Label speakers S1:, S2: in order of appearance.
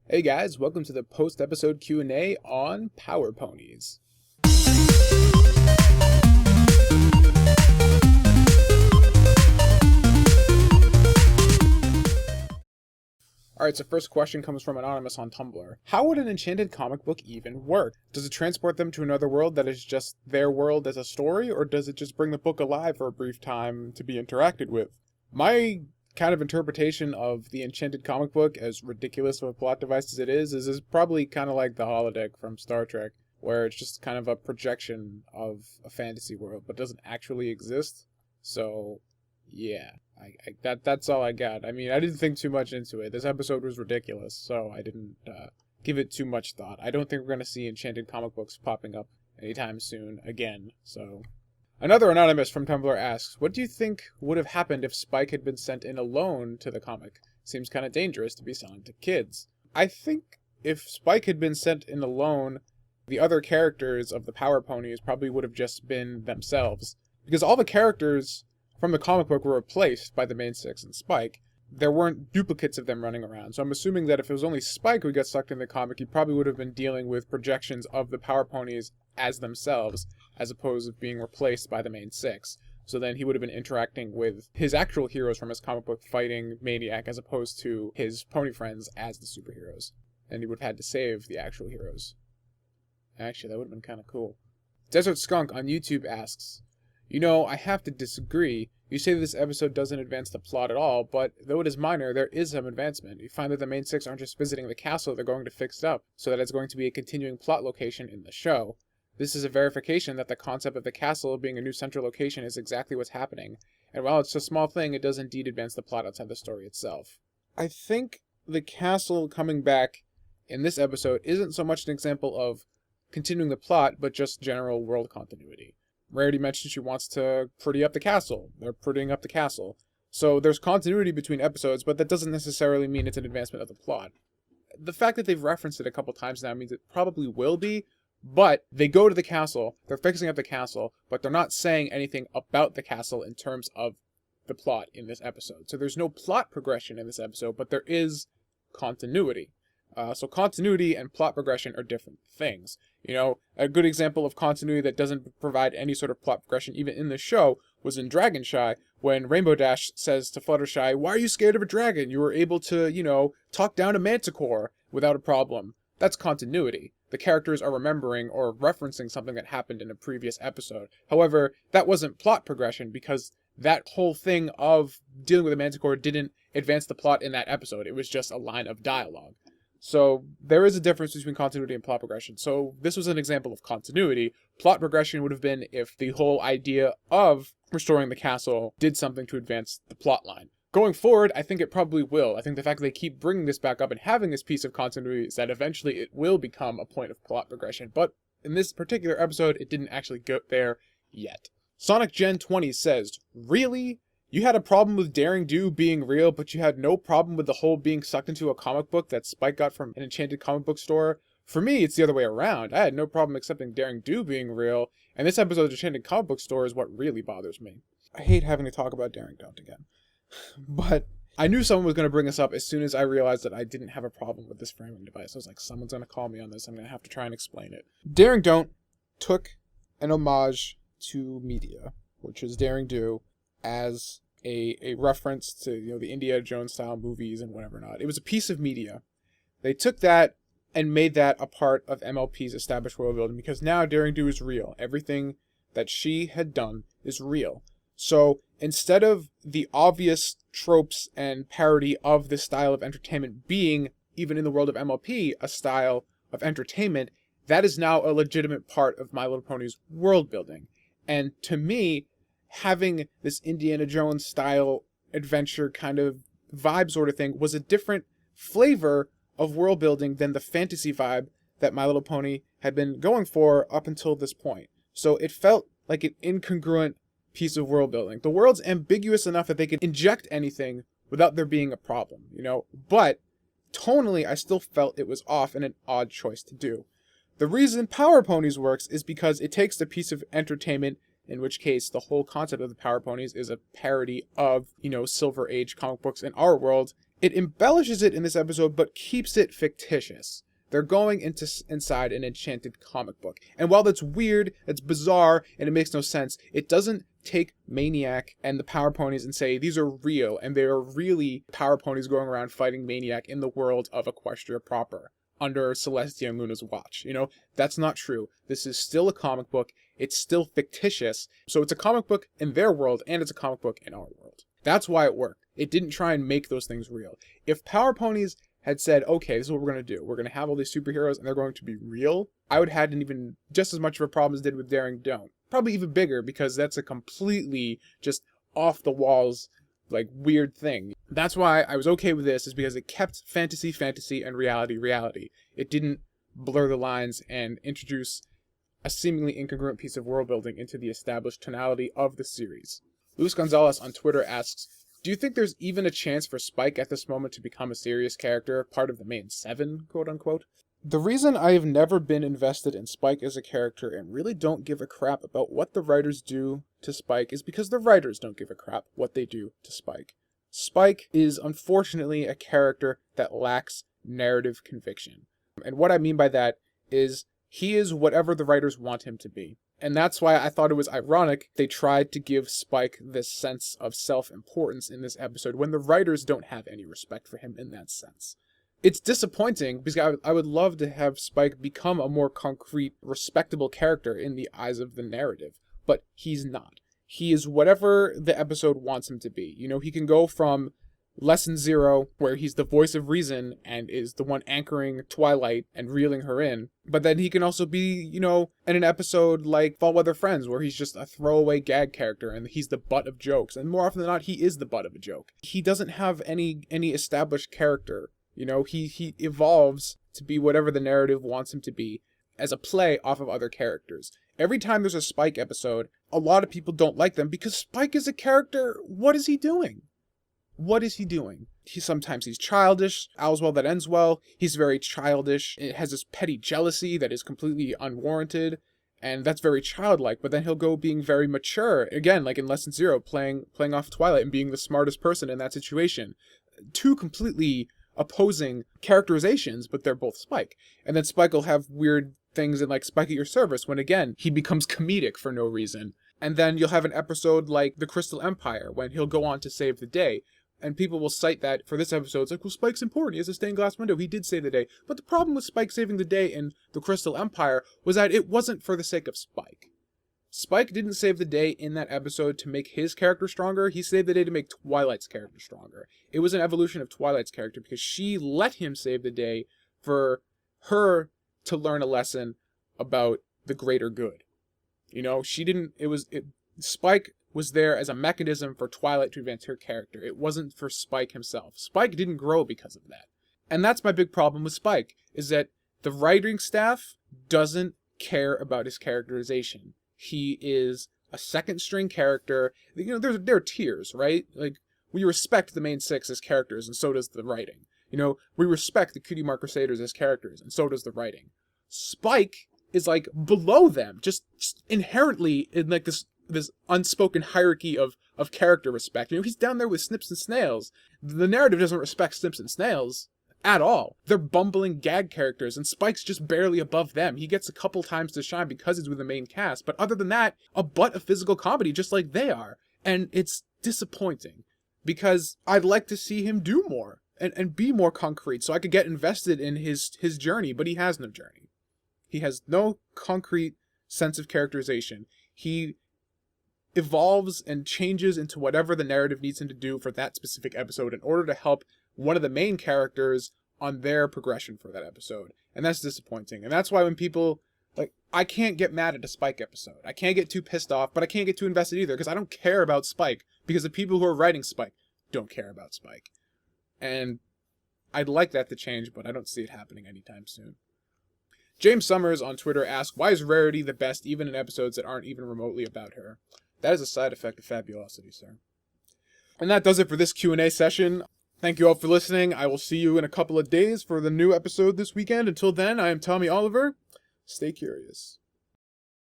S1: Hey guys, welcome to the post-episode Q&A on Power Ponies. Alright, so first question comes from Anonymous on Tumblr. How would an enchanted comic book even work? Does it transport them to another world that is just their world as a story, or does it just bring the book alive for a brief time to be interacted with? My kind of interpretation of the enchanted comic book, as ridiculous of a plot device as it is probably kind of like the holodeck from Star Trek, where it's just kind of a projection of a fantasy world, but doesn't actually exist. So, yeah, that's all I got. I mean, I didn't think too much into it. This episode was ridiculous, so I didn't give it too much thought. I don't think we're gonna see enchanted comic books popping up anytime soon again, so... Another Anonymous from Tumblr asks, what do you think would have happened if Spike had been sent in alone to the comic? Seems kind of dangerous to be selling to kids. I think if Spike had been sent in alone, the other characters of the Power Ponies probably would have just been themselves. Because all the characters from the comic book were replaced by the main six and Spike. There weren't duplicates of them running around. So I'm assuming that if it was only Spike who got sucked in the comic, he probably would have been dealing with projections of the Power Ponies as themselves, as opposed to being replaced by the main six. So then he would have been interacting with his actual heroes from his comic book fighting Maniac, as opposed to his pony friends as the superheroes. And he would have had to save the actual heroes. Actually, that would have been kind of cool. Desert Skunk on YouTube asks, I have to disagree. You say this episode doesn't advance the plot at all, but though it is minor, there is some advancement. You find that the main six aren't just visiting the castle, they're going to fix it up, so that it's going to be a continuing plot location in the show. This is a verification that the concept of the castle being a new central location is exactly what's happening, and while it's a small thing, it does indeed advance the plot outside the story itself. I think the castle coming back in this episode isn't so much an example of continuing the plot, but just general world continuity. Rarity mentioned she wants to pretty up the castle. They're prettying up the castle. So there's continuity between episodes, but that doesn't necessarily mean it's an advancement of the plot. The fact that they've referenced it a couple times now means it probably will be, but they go to the castle, they're fixing up the castle, but they're not saying anything about the castle in terms of the plot in this episode. So there's no plot progression in this episode, but there is continuity. So continuity and plot progression are different things. A good example of continuity that doesn't provide any sort of plot progression, even in the show, was in Dragonshy, when Rainbow Dash says to Fluttershy, "Why are you scared of a dragon? You were able to, talk down a Manticore without a problem." That's continuity. The characters are remembering or referencing something that happened in a previous episode. However, that wasn't plot progression because that whole thing of dealing with a Manticore didn't advance the plot in that episode. It was just a line of dialogue. So there is a difference between continuity and plot progression. So this was an example of continuity. Plot progression would have been if the whole idea of restoring the castle did something to advance the plot line. Going forward, I think it probably will. I think the fact that they keep bringing this back up and having this piece of continuity is that eventually it will become a point of plot progression. But in this particular episode, it didn't actually go there yet. Sonic Gen 20 says, "Really? You had a problem with Daring Do being real, but you had no problem with the whole being sucked into a comic book that Spike got from an enchanted comic book store? For me, it's the other way around. I had no problem accepting Daring Do being real, and this episode's enchanted comic book store is what really bothers me." I hate having to talk about Daring Don't again. But I knew someone was going to bring this up as soon as I realized that I didn't have a problem with this framing device. I was like, someone's going to call me on this. I'm going to have to try and explain it. Daring Don't took an homage to media, which is Daring Do, as a reference to the Indiana Jones style movies and whatever not. It was a piece of media. They took that and made that a part of MLP's established world building because now Daring Do is real. Everything that she had done is real. So instead of the obvious tropes and parody of this style of entertainment being, even in the world of MLP, a style of entertainment, that is now a legitimate part of My Little Pony's world building. And to me, having this Indiana Jones style adventure kind of vibe sort of thing was a different flavor of world building than the fantasy vibe that My Little Pony had been going for up until this point. So it felt like an incongruent piece of world building. The world's ambiguous enough that they could inject anything without there being a problem, but tonally I still felt it was off and an odd choice to do. The reason Power Ponies works is because it takes the piece of entertainment, in which case the whole concept of the Power Ponies is a parody of, Silver Age comic books in our world, It embellishes it in this episode, but keeps it fictitious. They're going inside an enchanted comic book. And while that's weird, it's bizarre, and it makes no sense, it doesn't take Maniac and the Power Ponies and say, these are real, and they are really Power Ponies going around fighting Maniac in the world of Equestria proper, under Celestia and Luna's watch. You know, that's not true. This is still a comic book. It's still fictitious. So it's a comic book in their world, and it's a comic book in our world. That's why it worked. It didn't try and make those things real. If Power Ponies had said, okay, this is what we're going to do. We're going to have all these superheroes and they're going to be real, I would have had even just as much of a problem as did with Daring Don't. Probably even bigger, because that's a completely just off the walls, like, weird thing. That's why I was okay with this, is because it kept fantasy, and reality. It didn't blur the lines and introduce a seemingly incongruent piece of world building into the established tonality of the series. Luis Gonzalez on Twitter asks, do you think there's even a chance for Spike at this moment to become a serious character, part of the main 7, quote unquote? The reason I have never been invested in Spike as a character and really don't give a crap about what the writers do to Spike is because the writers don't give a crap what they do to Spike. Spike is unfortunately a character that lacks narrative conviction. And what I mean by that is he is whatever the writers want him to be. And that's why I thought it was ironic they tried to give Spike this sense of self-importance in this episode when the writers don't have any respect for him in that sense. It's disappointing because I would love to have Spike become a more concrete, respectable character in the eyes of the narrative, but he's not. He is whatever the episode wants him to be. You know, he can go from Lesson 0, where he's the voice of reason and is the one anchoring Twilight and reeling her in. But then he can also be, you know, in an episode like Fall Weather Friends, where he's just a throwaway gag character and he's the butt of jokes. And more often than not, he is the butt of a joke. He doesn't have any established character. You know, he evolves to be whatever the narrative wants him to be as a play off of other characters. Every time there's a Spike episode, a lot of people don't like them because Spike is a character. What is he doing? What is he doing? Sometimes he's childish. All's well that ends well. He's very childish. It has this petty jealousy that is completely unwarranted, and that's very childlike. But then he'll go being very mature. Again, like in Lesson 0, playing off Twilight and being the smartest person in that situation. Two completely opposing characterizations, but they're both Spike. And then Spike will have weird things in like Spike at Your Service when, again, he becomes comedic for no reason. And then you'll have an episode like The Crystal Empire when he'll go on to save the day. And people will cite that for this episode. It's like, well, Spike's important. He has a stained glass window. He did save the day. But the problem with Spike saving the day in The Crystal Empire was that it wasn't for the sake of Spike. Spike didn't save the day in that episode to make his character stronger. He saved the day to make Twilight's character stronger. It was an evolution of Twilight's character because she let him save the day for her to learn a lesson about the greater good. You know, Spike was there as a mechanism for Twilight to advance her character. It wasn't for Spike himself. Spike didn't grow because of that. And that's my big problem with Spike, is that the writing staff doesn't care about his characterization. He is a second string character. You know, there are tiers, right? Like, we respect the main 6 as characters, and so does the writing. You know, we respect the Cutie Mark Crusaders as characters, and so does the writing. Spike is like below them, just inherently in like this unspoken hierarchy of character respect. You know, he's down there with Snips and Snails. The narrative doesn't respect Snips and Snails at all. They're bumbling gag characters, and Spike's just barely above them. He gets a couple times to shine because he's with the main cast, but other than that, a butt of physical comedy just like they are. And it's disappointing, because I'd like to see him do more and be more concrete so I could get invested in his journey, but he has no journey. He has no concrete sense of characterization. He evolves and changes into whatever the narrative needs him to do for that specific episode in order to help one of the main characters on their progression for that episode. And that's disappointing. And that's why when people, like, I can't get mad at a Spike episode. I can't get too pissed off, but I can't get too invested either, because I don't care about Spike, because the people who are writing Spike don't care about Spike. And I'd like that to change, but I don't see it happening anytime soon. James Summers on Twitter asks, why is Rarity the best even in episodes that aren't even remotely about her? That is a side effect of fabulosity, sir. And that does it for this Q&A session. Thank you all for listening. I will see you in a couple of days for the new episode this weekend. Until then, I am Tommy Oliver. Stay curious.